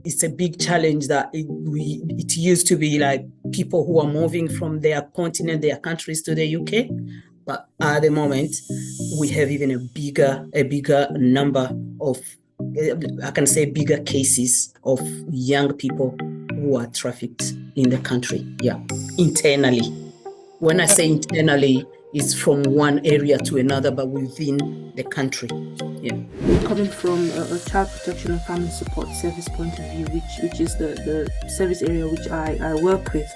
it's a big challenge that it used to be like people who are moving from their continent, their countries to the UK. But at the moment, we have even a bigger number of, I can say, bigger cases of young people who are trafficked in the country. Yeah, internally. When I say internally, it's from one area to another, but within the country. Yeah. Coming from a child protection and family support service point of view, which is the service area which I work with,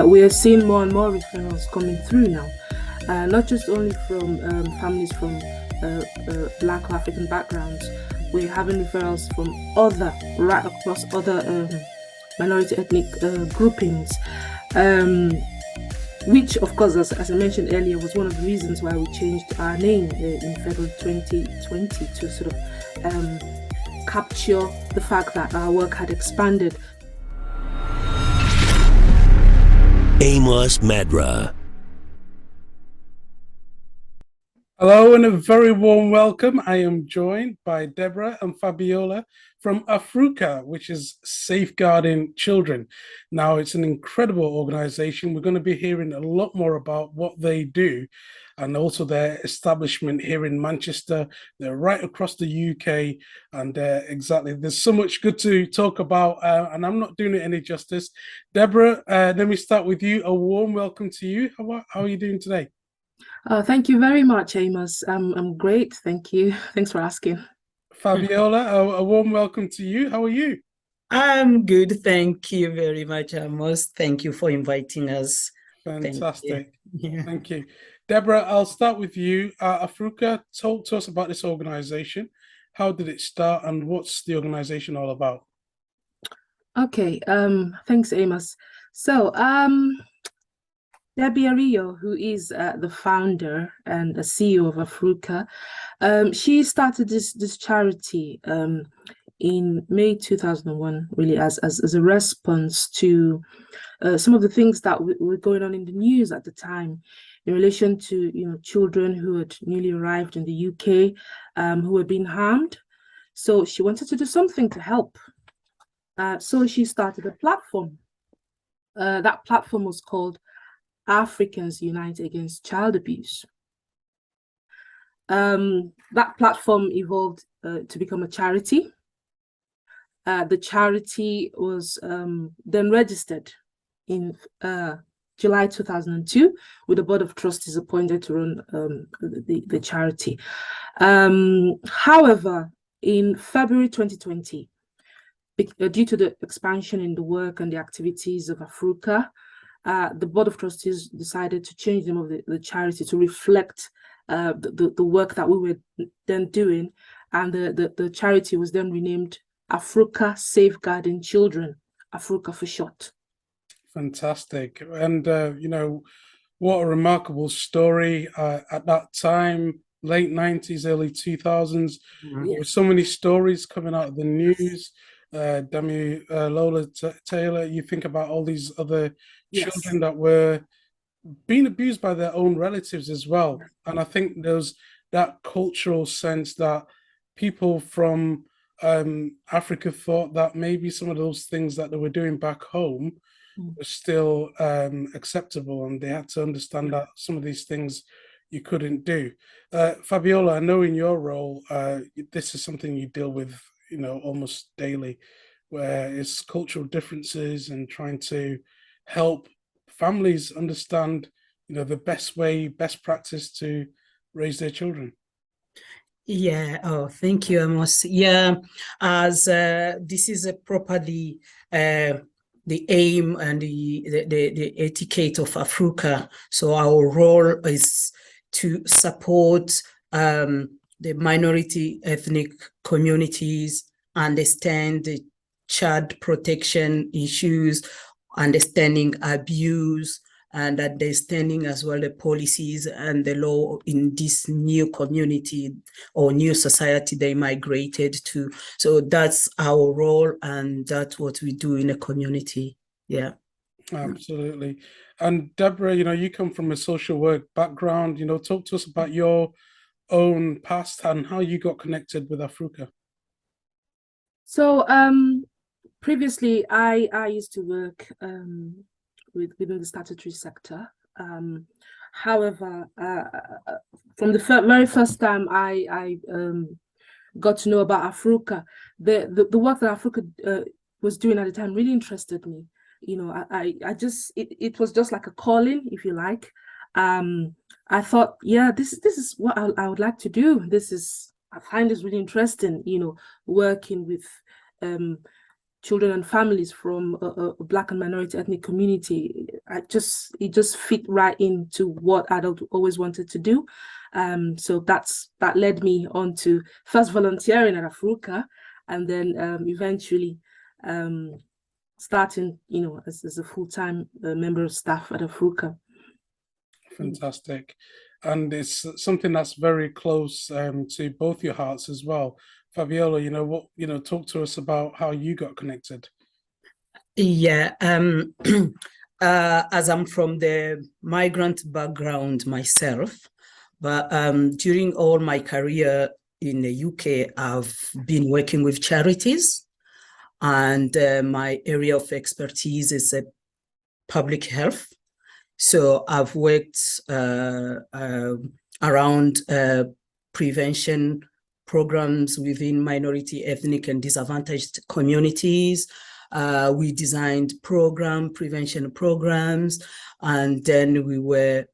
we are seeing more and more referrals coming through now. Not just only from families from Black or African backgrounds, we're having referrals from right across other minority ethnic groupings, which, of course, as I mentioned earlier, was one of the reasons why we changed our name in February 2020 to sort of capture the fact that our work had expanded. Amos, Madra. Hello and a very warm welcome. I am joined by Deborah and Fabiola from Afruca, which is Safeguarding Children. Now, it's an incredible organization. We're going to be hearing a lot more about what they do and also their establishment here in Manchester. They're right across the UK, and exactly, there's so much good to talk about, and I'm not doing it any justice. Deborah, let me start with you. A warm welcome to you. How are you doing today? Thank you very much, Amos. I'm great. Thank you. Thanks for asking. Fabiola, a warm welcome to you. How are you? I'm good. Thank you very much, Amos. Thank you for inviting us. Fantastic. Yeah. Thank you. Deborah, I'll start with you. Afruca, talk to us about this organization. How did it start and what's the organization all about? Okay. Thanks, Amos. So, Debbie Ario, who is the founder and the CEO of Afruca, she started this charity in May 2001, really as a response to some of the things that were going on in the news at the time in relation to children who had newly arrived in the UK, who had been harmed. So she wanted to do something to help. So she started a platform. That platform was called Africans Unite Against Child Abuse. That platform evolved to become a charity. The charity was then registered in July 2002, with a board of trustees appointed to run the charity. However, in February 2020, due to the expansion in the work and the activities of Afruca, the board of trustees decided to change the name of the charity to reflect the work that we were then doing, and the charity was then renamed Afruca Safeguarding Children, Afruca for short. Fantastic. And what a remarkable story. At that time, late 90s, early 2000s, there were so many stories coming out of the news. Lola Taylor, you think about all these other children that were being abused by their own relatives as well. And I think there's that cultural sense that people from Africa thought that maybe some of those things that they were doing back home were still acceptable, and they had to understand that some of these things you couldn't do. Fabiola, I know in your role, this is something you deal with almost daily, where it's cultural differences and trying to help families understand the best practice to raise their children. Yeah. Oh, thank you, Amos. Yeah, as this is a properly the aim and the etiquette of Afruca. So our role is to support the minority ethnic communities, understand the child protection issues, understanding abuse, and understanding as well the policies and the law in this new community or new society they migrated to. So that's our role, and that's what we do in a community. Yeah. Absolutely. And Deborah, you come from a social work background. Talk to us about your own past and how you got connected with Afruca. So Previously, I used to work within the statutory sector. However, from the very first time I got to know about Afruca, the work that Afruca was doing at the time really interested me. You know, I just it was just like a calling, if you like. I thought, yeah, this is what I would like to do. I find this really interesting. You know, working with children and families from a Black and minority ethnic community. It just fit right into what I'd always wanted to do. So that led me on to first volunteering at Afruca, and then eventually starting, you know, as a full-time member of staff at Afruca. Fantastic. And it's something that's very close to both your hearts as well. Fabiola, talk to us about how you got connected. Yeah, as I'm from the migrant background myself, but during all my career in the UK, I've been working with charities, and my area of expertise is public health. So I've worked around prevention programs within minority, ethnic, and disadvantaged communities. We designed prevention programs, and then we were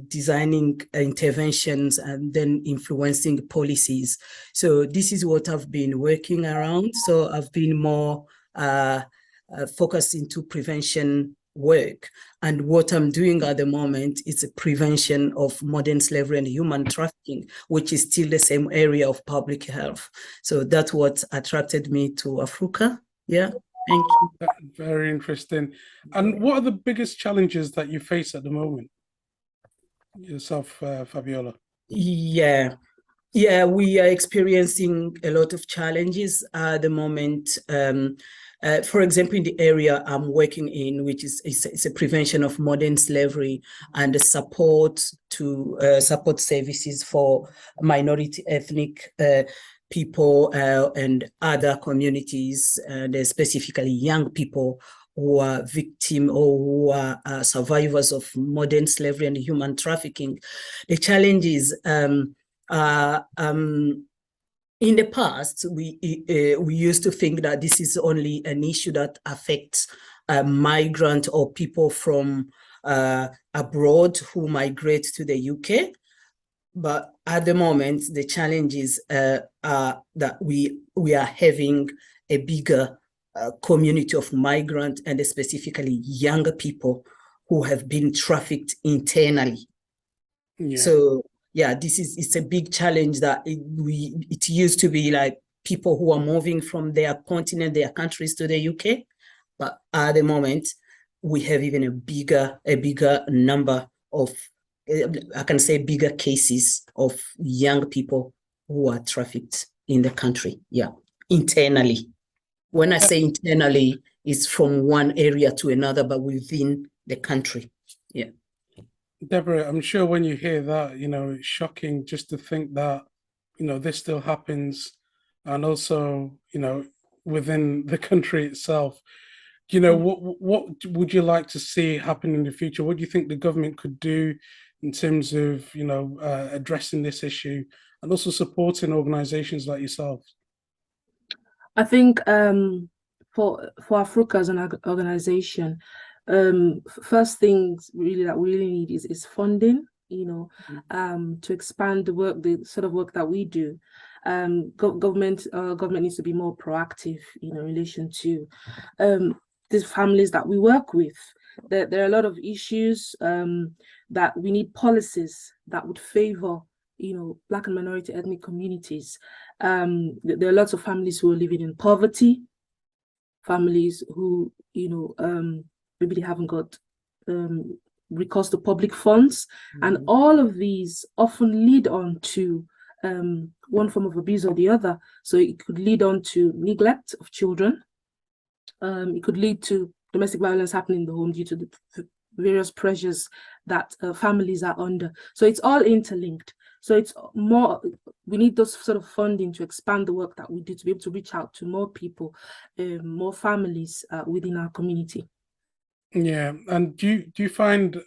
designing interventions and then influencing policies. So this is what I've been working around. So I've been more focused into prevention work. And what I'm doing at the moment is a prevention of modern slavery and human trafficking, which is still the same area of public health. So that's what attracted me to Afruca. Yeah, thank you. Very interesting. And what are the biggest challenges that you face at the moment? Yourself, Fabiola. Yeah, we are experiencing a lot of challenges at the moment. For example, in the area I'm working in, which is it's a prevention of modern slavery and the support services for minority ethnic people and other communities, and specifically young people who are victims or who are survivors of modern slavery and human trafficking. The challenge is in the past, we used to think that this is only an issue that affects migrant or people from abroad who migrate to the UK. But at the moment, the challenges are that we are having a bigger community of migrant and specifically younger people who have been trafficked internally. Yeah. So yeah, it's a big challenge that it used to be like people who are moving from their continent, their countries to the UK, but at the moment we have even a bigger number of, I can say, bigger cases of young people who are trafficked in the country. Yeah, internally. When I say internally, it's from one area to another, but within the country. Yeah. Deborah, I'm sure when you hear that, it's shocking just to think that, this still happens, and also, within the country itself. What would you like to see happen in the future? What do you think the government could do in terms of, addressing this issue and also supporting organizations like yourself? I think for Afruca as an organization, first things really that we really need is funding, to expand the sort of work that we do. Government needs to be more proactive, in relation to these families that we work with. There are a lot of issues that we need policies that would favor, Black and minority ethnic communities. There are lots of families who are living in poverty, families who, maybe they haven't got recourse to public funds, and all of these often lead on to one form of abuse or the other. So it could lead on to neglect of children. It could lead to domestic violence happening in the home due to the various pressures that families are under. So it's all interlinked. So it's more, we need those sort of funding to expand the work that we do, to be able to reach out to more people, more families within our community. Yeah, and do you find,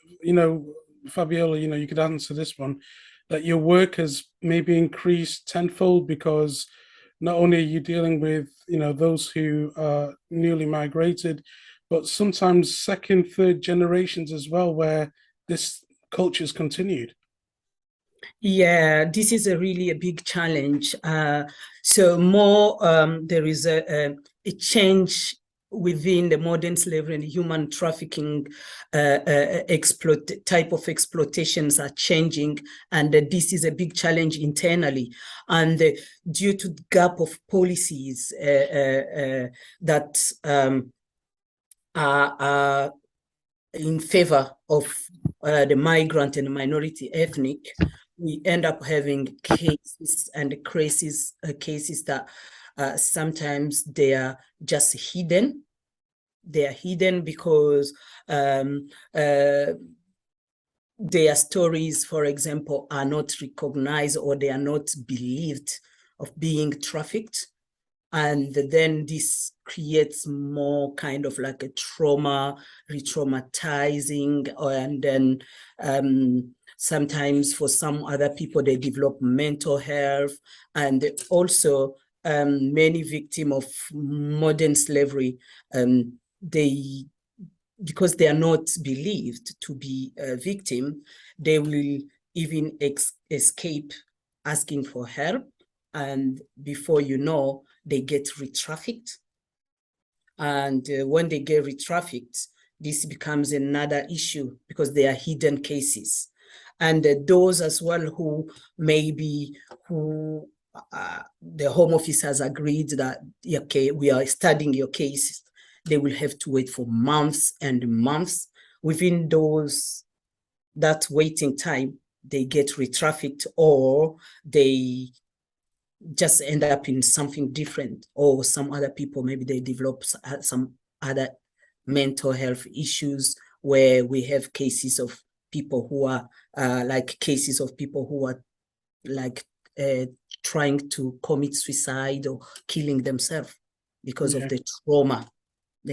Fabiola, you could answer this one, that your work has maybe increased tenfold because not only are you dealing with, those who are newly migrated, but sometimes second, third generations as well, where this culture is continued? Yeah, this is really a big challenge. So more, there is a change within the modern slavery and human trafficking. Type of exploitations are changing, and this is a big challenge internally. And due to the gap of policies that are in favor of the migrant and minority ethnic, we end up having cases and cases that sometimes they are just hidden. They are hidden because their stories, for example, are not recognized, or they are not believed of being trafficked. And then this creates more kind of like a trauma, re-traumatizing, and then sometimes for some other people, they develop mental health. And also many victims of modern slavery, because they are not believed to be a victim, they will even escape asking for help. And before you know, they get re-trafficked. And when they get re-trafficked, this becomes another issue because they are hidden cases. And those as well who maybe, the Home Office has agreed that, okay, we are studying your case, they will have to wait for months and months. Within that waiting time, they get re-trafficked, or they just end up in something different, or some other people, maybe they develop some other mental health issues, where we have cases of people who are trying to commit suicide or killing themselves because of the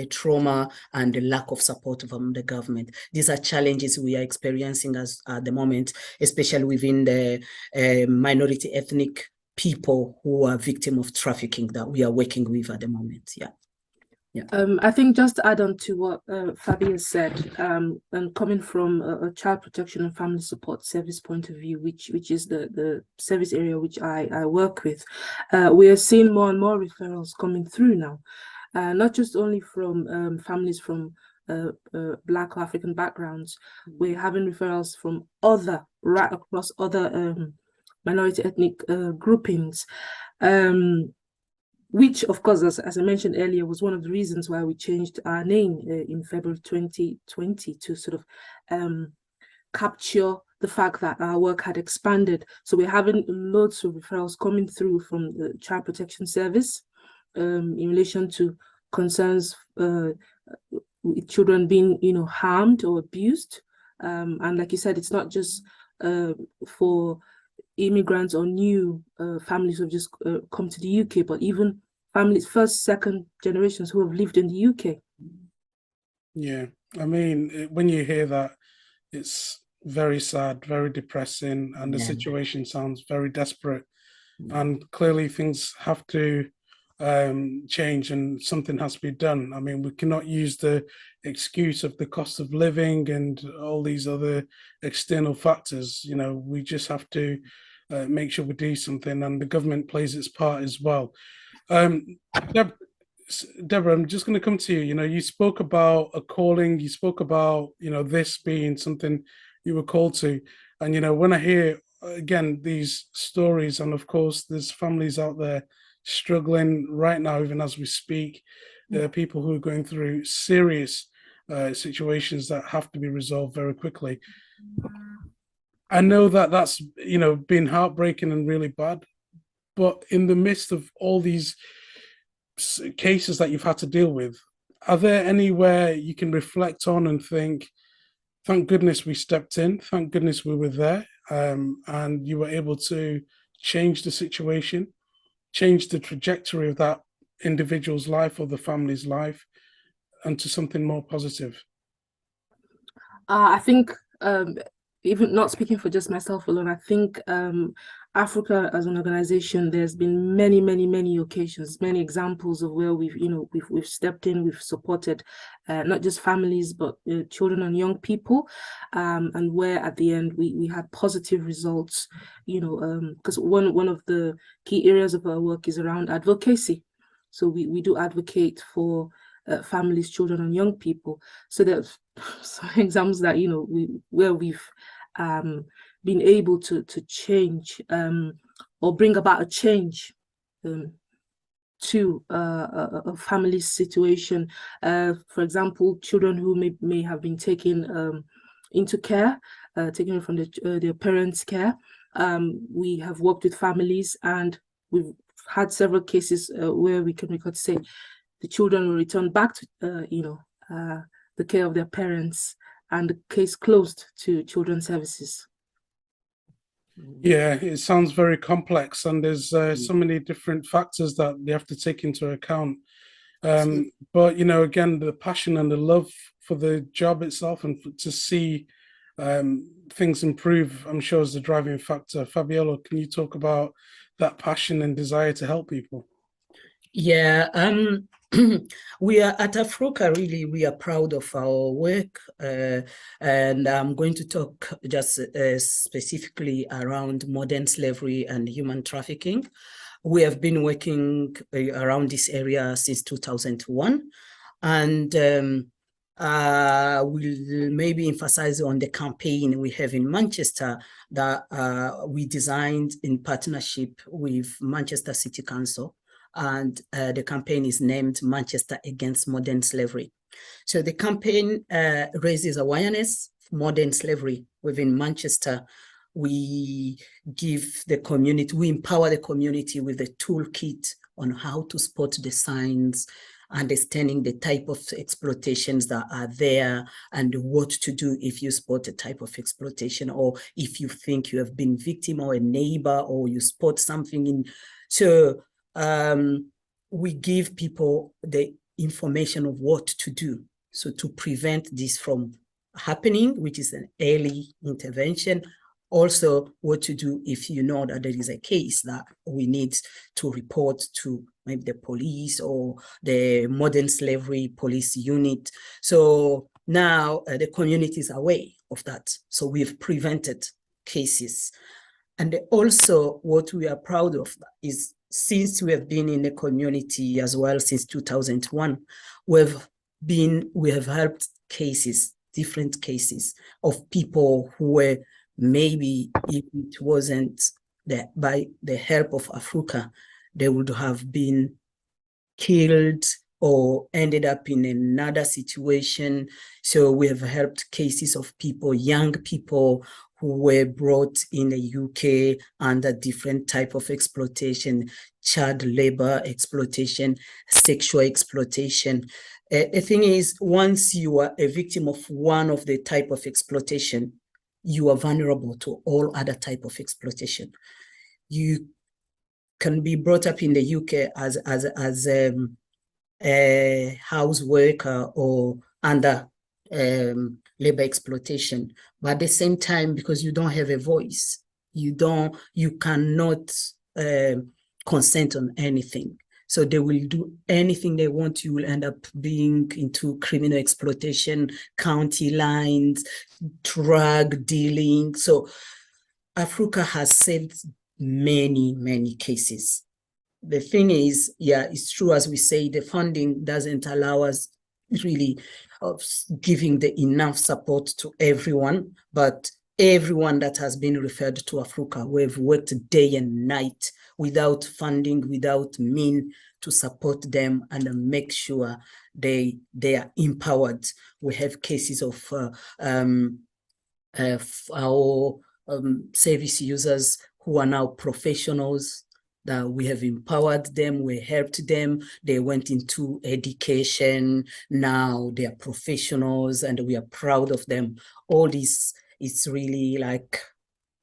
trauma and the lack of support from the government. These are challenges we are experiencing at the moment, especially within the minority ethnic people who are victims of trafficking that we are working with at the moment. Yeah. I think just to add on to what Fabio said, and coming from a child protection and family support service point of view, which is the service area which I work with, we are seeing more and more referrals coming through now, not just only from families from Black or African backgrounds. We're having referrals from right across other minority ethnic groupings, which, of course, as I mentioned earlier, was one of the reasons why we changed our name in February 2020 to sort of capture the fact that our work had expanded. So we're having loads of referrals coming through from the Child Protection Service in relation to concerns with children being, harmed or abused. And like you said, it's not just for immigrants or new families who have just come to the UK, but even families, first, second generations who have lived in the UK. Yeah, I mean, when you hear that, it's very sad, very depressing, and the situation sounds very desperate. And clearly things have to change, and something has to be done. I mean, we cannot use the excuse of the cost of living and all these other external factors. We just have to make sure we do something, and the government plays its part as well. Deborah, I'm just going to come to you. You spoke about a calling. You spoke about, this being something you were called to. And, when I hear, again, these stories, and of course, there's families out there struggling right now, even as we speak. There are people who are going through serious situations that have to be resolved very quickly. I know that that's, been heartbreaking and really bad. But in the midst of all these cases that you've had to deal with, are there anywhere you can reflect on and think, thank goodness we stepped in, thank goodness we were there, and you were able to change the situation, change the trajectory of that individual's life or the family's life, and to something more positive? I think, even not speaking for just myself alone, I think Afruca as an organization, there's been many occasions, many examples of where we've stepped in, we've supported not just families, but children and young people, and where at the end we had positive results, because one of the key areas of our work is around advocacy. So we do advocate for families, children, and young people. So there's some examples that where we've been able to change or bring about a change to a family situation. For example, children who may have been taken into care, taken from their parents' care. We have worked with families, and we've had several cases where we could say the children will return back to the care of their parents, and the case closed to children's services. Yeah, it sounds very complex, and there's so many different factors that they have to take into account. But again, the passion and the love for the job itself, and to see things improve, I'm sure, is the driving factor. Fabiola, can you talk about that passion and desire to help people? Yeah, we are at Afruca, really, we are proud of our work, and I'm going to talk just specifically around modern slavery and human trafficking. We have been working around this area since 2001, and we'll maybe emphasize on the campaign we have in Manchester that we designed in partnership with Manchester City Council. And the campaign is named Manchester Against Modern Slavery. So the campaign raises awareness of modern slavery within Manchester. We give the community, we empower the community with a toolkit on how to spot the signs, understanding the type of exploitations that are there, and what to do if you spot a type of exploitation, or if you think you have been victim or a neighbor, or you spot something in. So we give people the information of what to do. So to prevent this from happening, which is an early intervention. Also, what to do if you know that there is a case that we need to report to maybe the police or the modern slavery police unit. So now the community is aware of that. So we've prevented cases. And also what we are proud of is, since we have been in the community as well since 2001, we have helped cases, different cases of people who were, maybe if it wasn't by the help of Afruca, they would have been killed or ended up in another situation. So we have helped cases of people, young people, who were brought in the UK under different type of exploitation, child labor exploitation, sexual exploitation. The thing is, once you are a victim of one of the type of exploitation, you are vulnerable to all other type of exploitation. You can be brought up in the UK as a house worker or under labor exploitation, but at the same time, because you don't have a voice, you cannot consent on anything. So they will do anything they want. You will end up being into criminal exploitation, county lines, drug dealing. So Afruca has saved many cases. The thing is, yeah, it's true, as we say, the funding doesn't allow us really of giving the enough support to everyone, but everyone that has been referred to Afruca, we've worked day and night without funding, without mean, to support them and make sure they are empowered. We have cases of our service users who are now professionals, that we have empowered them, we helped them, they went into education, now they are professionals and we are proud of them. All this is really like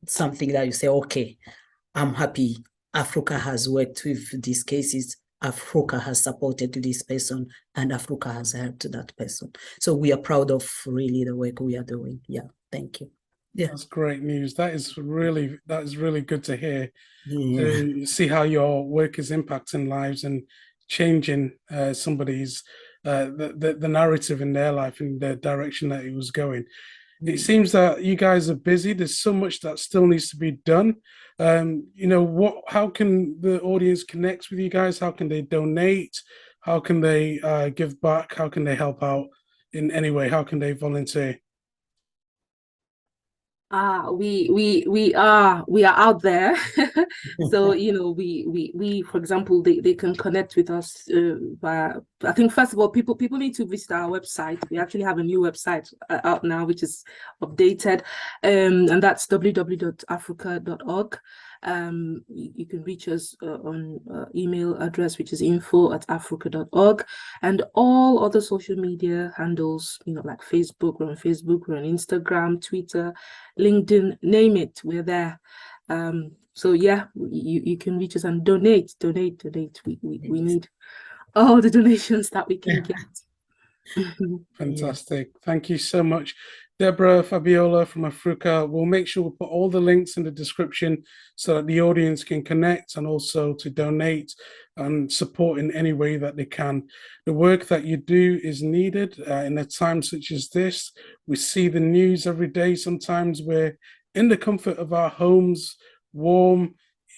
something that you say, okay, I'm happy Afruca has worked with these cases, Afruca has supported this person, and Afruca has helped that person. So we are proud of really the work we are doing. Yeah, thank you. Yeah, That's great news. That is really good to hear. yeah. To see how your work is impacting lives and changing somebody's the narrative in their life in the direction that it was going. It seems that you guys are busy. There's so much that still needs to be done. You know, how can the audience connect with you guys? How can they donate? How can they give back? How can they help out in any way? How can they volunteer? We are out there. So, you know, we for example, they can connect with us via, I think first of all, people need to visit our website. We actually have a new website out now, which is updated, and that's www.afruca.org. You can reach us on email address, which is info@afruca.org, and all other social media handles, you know, like Facebook. We're on Facebook, we're on Instagram, Twitter, LinkedIn, name it, we're there. So yeah, you can reach us and donate. We need all the donations that we can get. Fantastic. Thank you so much, Deborah Fabiola from Afruca. We'll make sure we put all the links in the description so that the audience can connect and also to donate and support in any way that they can. The work that you do is needed in a time such as this. We see the news every day. Sometimes we're in the comfort of our homes, warm,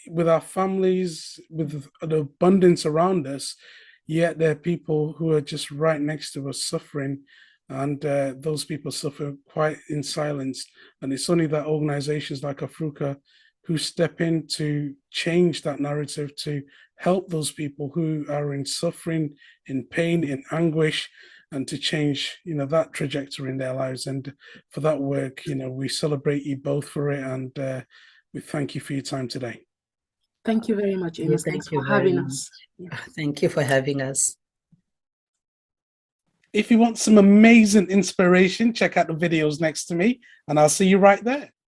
with our families, with the abundance around us. Yet there are people who are just right next to us suffering, and those people suffer quite in silence. And it's only that organizations like Afruca who step in to change that narrative, to help those people who are in suffering, in pain, in anguish, and to change, you know, that trajectory in their lives. And for that work, you know, we celebrate you both for it, and we thank you for your time today. Thank you very much, Amos. Yeah, Thanks for having us. Thank you for having us. If you want some amazing inspiration, check out the videos next to me, and I'll see you right there.